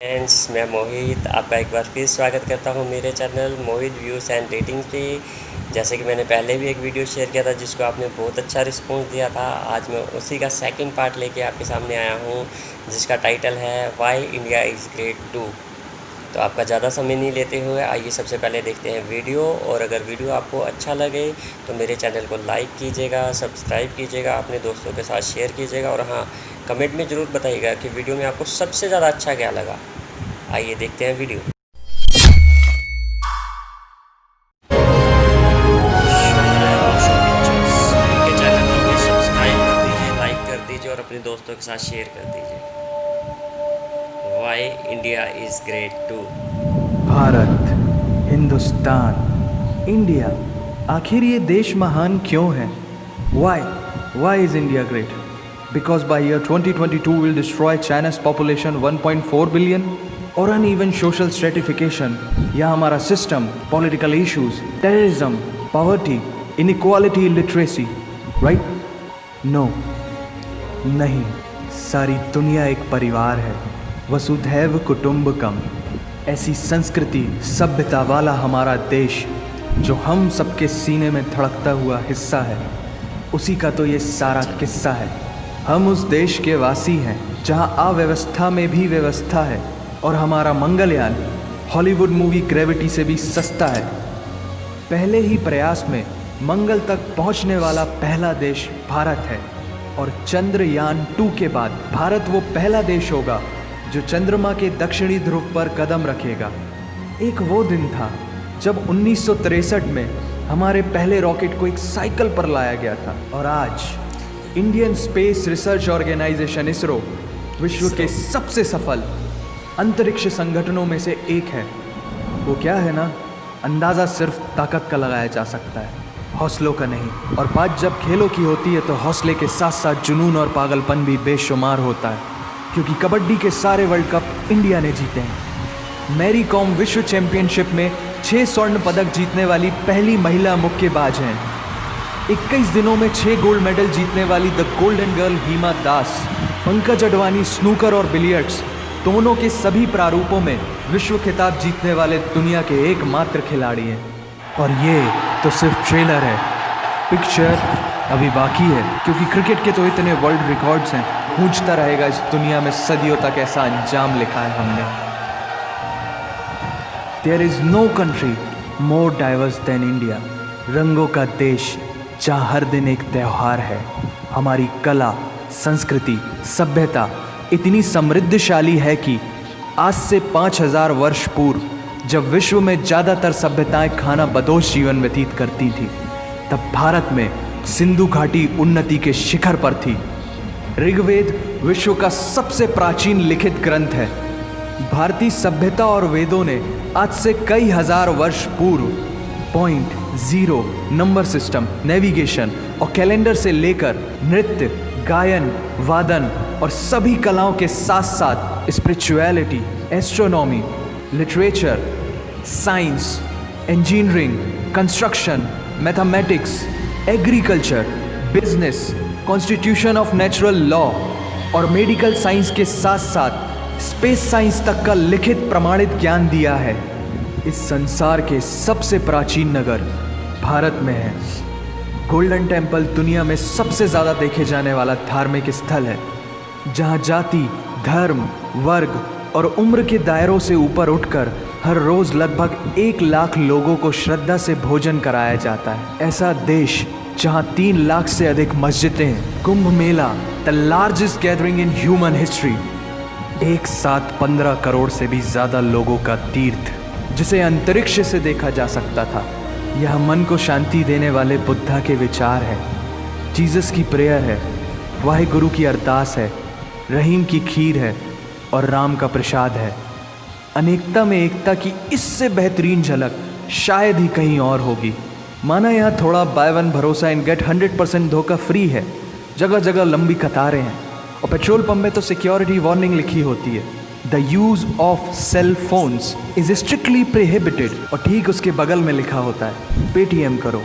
Friends, मैं मोहित आपका एक बार फिर स्वागत करता हूं मेरे channel Mohit views and ratings पे। जैसे कि मैंने पहले भी एक वीडियो शेयर किया था जिसको आपने बहुत अच्छा रिस्पॉन्स दिया था। आज मैं उसी का सेकंड पार्ट लेके आपके सामने आया हूं जिसका टाइटल है why India is great two. तो आपका ज़्यादा समय नहीं लेते हुए आइए सबसे पहले देखते हैं वीडियो। और अगर वीडियो आपको अच्छा लगे तो मेरे चैनल को लाइक कीजिएगा, सब्सक्राइब कीजिएगा, अपने दोस्तों के साथ शेयर कीजिएगा और हाँ, कमेंट में ज़रूर बताइएगा कि वीडियो में आपको सबसे ज़्यादा अच्छा क्या लगा। आइए देखते हैं वीडियो। इनके चैनल को भी सब्सक्राइब कर दीजिए, लाइक कर दीजिए और अपने दोस्तों के साथ शेयर कर दीजिए। Why India is great two. Bharat, Hindustan, India, आखिर ये देश महान क्यों है? Why is India great? Because by year 2022 will destroy China's population 1.4 billion और uneven social stratification या हमारा system, political issues, terrorism, poverty, inequality, illiteracy, right? No, नहीं, सारी दुनिया एक परिवार है, वसुधैव कुटुंबकम। ऐसी संस्कृति सभ्यता वाला हमारा देश जो हम सबके सीने में धड़कता हुआ हिस्सा है, उसी का तो ये सारा किस्सा है। हम उस देश के वासी हैं जहां अव्यवस्था में भी व्यवस्था है और हमारा मंगलयान हॉलीवुड मूवी ग्रेविटी से भी सस्ता है। पहले ही प्रयास में मंगल तक पहुंचने वाला पहला देश भारत है और चंद्रयान 2 के बाद भारत वो पहला देश होगा जो चंद्रमा के दक्षिणी ध्रुव पर कदम रखेगा। एक वो दिन था जब 1963 में हमारे पहले रॉकेट को एक साइकिल पर लाया गया था और आज Indian space research organisation ISRO विश्व के सबसे सफल अंतरिक्ष संगठनों में से एक है। वो क्या है ना, अंदाज़ा सिर्फ ताकत का लगाया जा सकता है, हौसलों का नहीं। और बात जब खेलों की होती है तो हौसले के साथ साथ जुनून और पागलपन भी बेशुमार होता है, क्योंकि कबड्डी के सारे वर्ल्ड कप इंडिया ने जीते हैं। मैरी कॉम विश्व चैंपियनशिप में 6 स्वर्ण पदक जीतने वाली पहली महिला मुक्केबाज हैं। 21 दिनों में 6 गोल्ड मेडल जीतने वाली the golden girl Hima Das. Pankaj Advani snooker और बिलियर्ड्स दोनों के सभी प्रारूपों में विश्व खिताब जीतने वाले दुनिया के एकमात्र खिलाड़ी हैं। और ये तो सिर्फ ट्रेलर है, पिक्चर अभी बाकी है, क्योंकि क्रिकेट के तो इतने वर्ल्ड रिकॉर्ड्स हैं, गूंजता रहेगा इस दुनिया में सदियों तक ऐसा अंजाम लिखा है हमने। There is no country more diverse than India। रंगों का देश जहाँ हर दिन एक त्यौहार है। हमारी कला, संस्कृति, सभ्यता इतनी समृद्धशाली है कि आज से 5000 वर्ष पूर्व जब विश्व में ज़्यादातर सभ्यताएं खाना बदोश जीवन व्यतीत करती थी, तब भारत में सिंधु घाटी उन्नति के शिखर पर थी। ऋग्वेद विश्व का सबसे प्राचीन लिखित ग्रंथ है। भारतीय सभ्यता और वेदों ने आज से कई हजार वर्ष पूर्व point, zero, number system, navigation और कैलेंडर से लेकर नृत्य, गायन, वादन और सभी कलाओं के साथ साथ spirituality, astronomy, literature, science, engineering, construction, mathematics, agriculture, business, constitution of natural law और मेडिकल साइंस के साथ साथ स्पेस साइंस तक का लिखित प्रमाणित ज्ञान दिया है। इस संसार के सबसे प्राचीन नगर भारत में है। गोल्डन टेम्पल दुनिया में सबसे ज़्यादा देखे जाने वाला धार्मिक स्थल है, जहाँ जाति, धर्म, वर्ग और उम्र के दायरों से ऊपर उठकर हर रोज़ लगभग 1 लाख लोगों को श्रद्धा से भोजन कराया जाता है। ऐसा देश जहाँ 3 लाख से अधिक मस्जिदें हैं। Kumbh Mela, the largest gathering in human history. एक साथ 15 करोड़ से भी ज़्यादा लोगों का तीर्थ, जिसे अंतरिक्ष से देखा जा सकता था। यह मन को शांति देने वाले बुद्धा के विचार है, जीसस की प्रेयर है, वाहिगुरु की अरदास है, रहीम की खीर है और राम का प्रसाद है। अनेकता में एकता की इससे बेहतरीन झलक शायद ही कहीं और होगी। माना यहाँ थोड़ा बाय वन भरोसा इन गेट 100% धोखा फ्री है। जगह जगह लंबी कतारें हैं और पेट्रोल पंप में तो सिक्योरिटी वार्निंग लिखी होती है, the use of cell phones is strictly prohibited, और ठीक उसके बगल में लिखा होता है पेटीएम करो।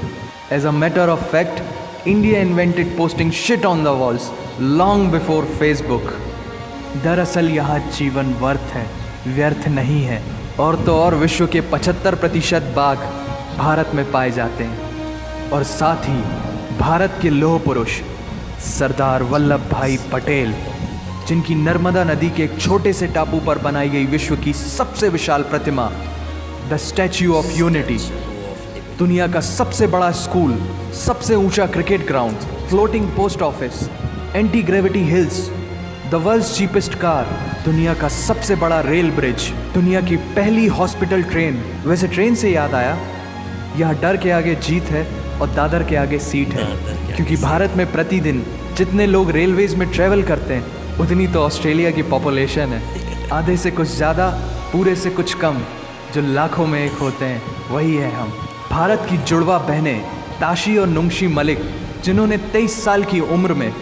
As a matter of fact, India invented posting shit on the walls long before Facebook. दरअसल यहाँ जीवन वर्थ है, व्यर्थ नहीं है। और तो और विश्व के 75% बाघ भारत में पाए जाते हैं। और साथ ही भारत के लौह पुरुष सरदार वल्लभ भाई पटेल, जिनकी नर्मदा नदी के एक छोटे से टापू पर बनाई गई विश्व की सबसे विशाल प्रतिमा द स्टैच्यू ऑफ यूनिटी, दुनिया का सबसे बड़ा स्कूल, सबसे ऊंचा cricket ground, floating post office, anti gravity hills, the world's cheapest car, दुनिया का सबसे बड़ा रेल ब्रिज, दुनिया की पहली हॉस्पिटल ट्रेन। वैसे ट्रेन से याद आया, यहाँ डर के आगे जीत है और दादर के आगे सीट है, क्योंकि भारत में प्रतिदिन जितने लोग रेलवेज में ट्रेवल करते हैं उतनी तो ऑस्ट्रेलिया की पॉपुलेशन है। आधे से कुछ ज़्यादा, पूरे से कुछ कम, जो लाखों में एक होते हैं, वही है हम। भारत की जुड़वा बहनें ताशी और नुंगशी मलिक, जिन्होंने 23 साल की उम्र में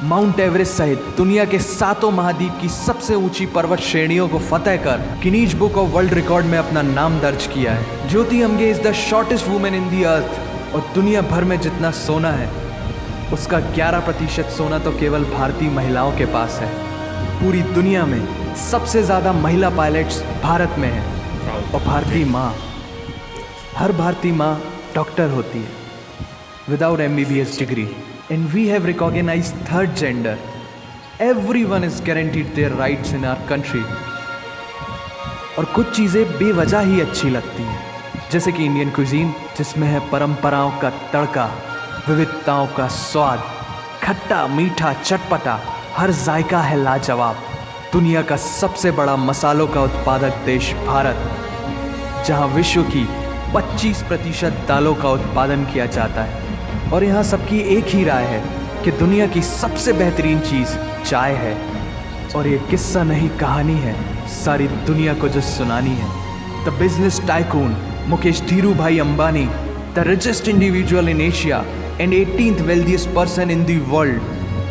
माउंट एवरेस्ट सहित दुनिया के 7 महाद्वीप की सबसे ऊंची पर्वत श्रेणियों को फतेह कर Guinness book of world record में अपना नाम दर्ज किया है। Jyoti Amge is the shortest women in the earth. और दुनिया भर में जितना सोना है उसका 11% सोना तो केवल भारतीय महिलाओं के पास है। पूरी दुनिया में सबसे ज़्यादा महिला पायलट्स भारत में हैं। और भारतीय माँ, हर भारतीय माँ डॉक्टर होती है without MBBS degree. And we have recognized third gender. Everyone is guaranteed their rights in our country. और कुछ चीज़ें बेवजह ही अच्छी लगती हैं, जैसे कि इंडियन कुजीन, जिसमें है परंपराओं का तड़का, विविधताओं का स्वाद, खट्टा मीठा चटपटा, हर जायका है लाजवाब। दुनिया का सबसे बड़ा मसालों का उत्पादक देश भारत, जहां विश्व की 25% दालों का उत्पादन किया जाता है। और यहाँ सबकी एक ही राय है कि दुनिया की सबसे बेहतरीन चीज़ चाय है। और ये किस्सा नहीं कहानी है, सारी दुनिया को जो सुनानी है। The business tycoon Mukesh Dhiru Bhai Ambani, the richest individual in Asia and 18th wealthiest person in the world,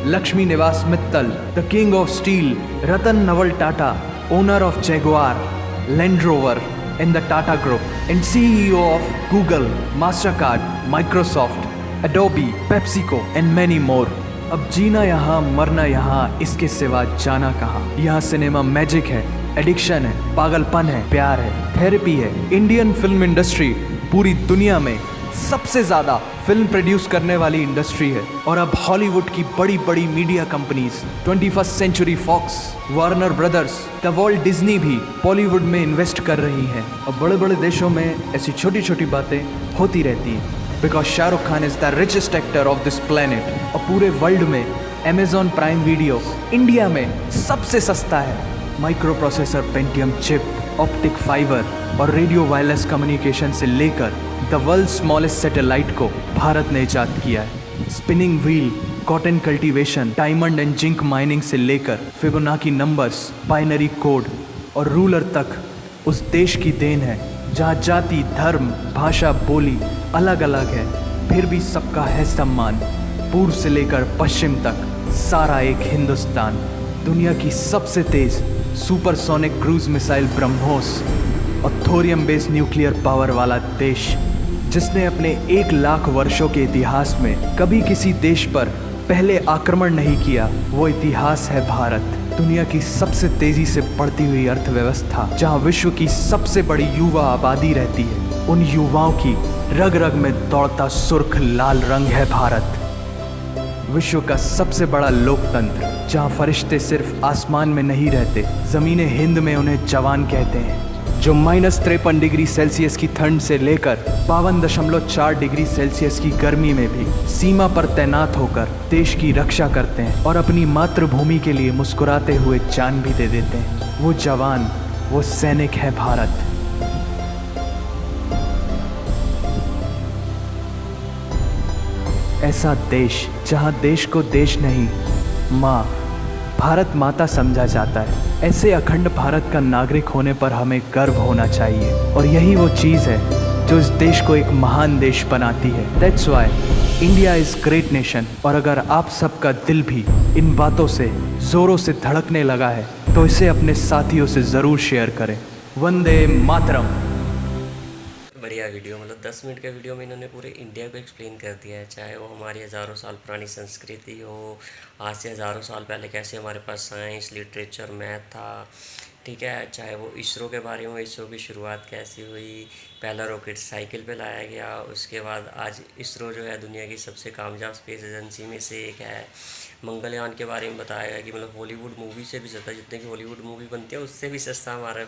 Lakshmi Niwas Mittal, the king of steel Ratan Naval Tata, owner of Jaguar, Land Rover in the Tata Group, and CEO of Google, Mastercard, Microsoft, Adobe, PepsiCo and many more. अब जीना यहाँ, मरना यहाँ, इसके सिवा जाना कहाँ। यहाँ cinema magic है, एडिक्शन है, पागलपन है, प्यार है, थेरेपी है। इंडियन फिल्म इंडस्ट्री पूरी दुनिया में सबसे ज़्यादा फिल्म प्रोड्यूस करने वाली इंडस्ट्री है। और अब हॉलीवुड की बड़ी बड़ी media companies, 21st century Fox, Warner Brothers, the Walt Disney भी बॉलीवुड में इन्वेस्ट कर रही हैं। और बड़े बड़े देशों में ऐसी छोटी छोटी बातें होती रहती हैं, because Shahrukh Khan is the richest actor of this planet. और पूरे वर्ल्ड में अमेजॉन प्राइम वीडियो इंडिया में सबसे सस्ता है। Micro processor Pentium chip, optic fibre और रेडियो वायरलेस कम्युनिकेशन से लेकर द वर्ल्ड स्मॉलेस्ट सैटेलाइट को भारत ने इजाद किया है। Spinning wheel, cotton cultivation, diamond and zinc mining से लेकर फिबोनाची नंबर्स, बाइनरी कोड और रूलर तक उस देश की देन है, जहाँ जाति, धर्म, भाषा, बोली अलग अलग है, फिर भी सबका है सम्मान। पूर्व से लेकर पश्चिम तक सारा एक हिंदुस्तान। दुनिया की सबसे तेज सुपरसोनिक क्रूज मिसाइल ब्रह्मोस और थोरियम बेस्ड न्यूक्लियर पावर वाला देश, जिसने अपने 1 लाख वर्षों के इतिहास में कभी किसी देश पर पहले आक्रमण नहीं किया, वो इतिहास है भारत। दुनिया की सबसे तेजी से बढ़ती हुई अर्थव्यवस्था, जहां विश्व की सबसे बड़ी युवा आबादी रहती है, उन युवाओं की रग रग में दौड़ता सुर्ख लाल रंग है भारत। विश्व का सबसे बड़ा लोकतंत्र, जहां फरिश्ते सिर्फ आसमान में नहीं रहते, ज़मीन हिंद में उन्हें जवान कहते हैं, जो -53 डिग्री सेल्सियस की ठंड से लेकर 52.4 डिग्री सेल्सियस की गर्मी में भी सीमा पर तैनात होकर देश की रक्षा करते हैं और अपनी मातृभूमि के लिए मुस्कुराते हुए जान भी दे देते हैं। वो जवान, वो सैनिक है भारत। ऐसा देश जहां देश को देश नहीं, माँ, भारत माता समझा जाता है। ऐसे अखंड भारत का नागरिक होने पर हमें गर्व होना चाहिए। और यही वो चीज़ है जो इस देश को एक महान देश बनाती है। That's why India is great nation. और अगर आप सबका दिल भी इन बातों से ज़ोरों से धड़कने लगा है तो इसे अपने साथियों से ज़रूर शेयर करें। वंदे मातरम। बढ़िया वीडियो, मतलब 10 मिनट के वीडियो में इन्होंने पूरे इंडिया को एक्सप्लेन कर दिया है। चाहे वो हमारी हज़ारों साल पुरानी संस्कृति हो, आज से हज़ारों साल पहले कैसे हमारे पास साइंस, लिटरेचर, मैथ था, ठीक है। चाहे वो इसरो के बारे में, इसरो की शुरुआत कैसी हुई, पहला रॉकेट साइकिल पे लाया गया, उसके बाद आज इसरो जो है दुनिया की सबसे कामयाब स्पेस एजेंसी में से एक है। मंगलयान के बारे में बताया गया कि मतलब हॉलीवुड मूवी से भी सस्ता, जितने की हॉलीवुड मूवी बनती है उससे भी सस्ता हमारा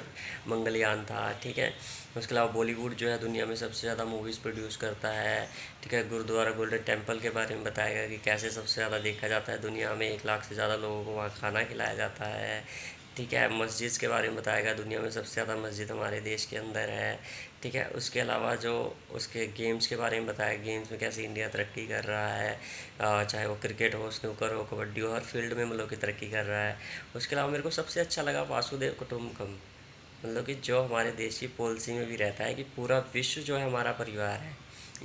मंगलयान था। ठीक है। उसके अलावा बॉलीवुड जो है दुनिया में सबसे ज़्यादा मूवीज़ प्रोड्यूस करता है। ठीक है। गुरुद्वारा गोल्डन टेम्पल के बारे में बताया गया कि कैसे सबसे ज़्यादा देखा जाता है दुनिया में, 1 लाख से ज़्यादा लोगों को वहाँ खाना खिलाया जाता है। ठीक है। मस्जिद के बारे में बताया गया, दुनिया में सबसे ज़्यादा मस्जिद हमारे देश के अंदर है। ठीक है। उसके अलावा जो उसके गेम्स के बारे में बताया, गेम्स में कैसे इंडिया तरक्की कर रहा है, चाहे वो क्रिकेट हो, स्नूकर हो, कबड्डी हो, हर फील्ड में मतलब कि तरक्की कर रहा है। उसके अलावा मेरे को सबसे अच्छा लगा वासुदेव कुटुम्बकम, मतलब कि जो हमारे देश की पॉलिसी में भी रहता है कि पूरा विश्व जो है हमारा परिवार है।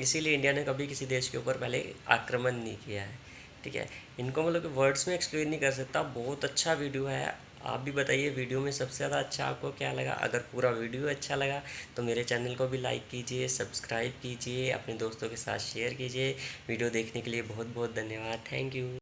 इसीलिए इंडिया ने कभी किसी देश के ऊपर पहले आक्रमण नहीं किया है। ठीक है। इनको मतलब कि वर्ड्स में एक्सप्लेन नहीं कर सकता, बहुत अच्छा वीडियो है। आप भी बताइए वीडियो में सबसे ज़्यादा अच्छा आपको क्या लगा। अगर पूरा वीडियो अच्छा लगा तो मेरे चैनल को भी लाइक कीजिए, सब्सक्राइब कीजिए, अपने दोस्तों के साथ शेयर कीजिए। वीडियो देखने के लिए बहुत बहुत धन्यवाद। Thank you.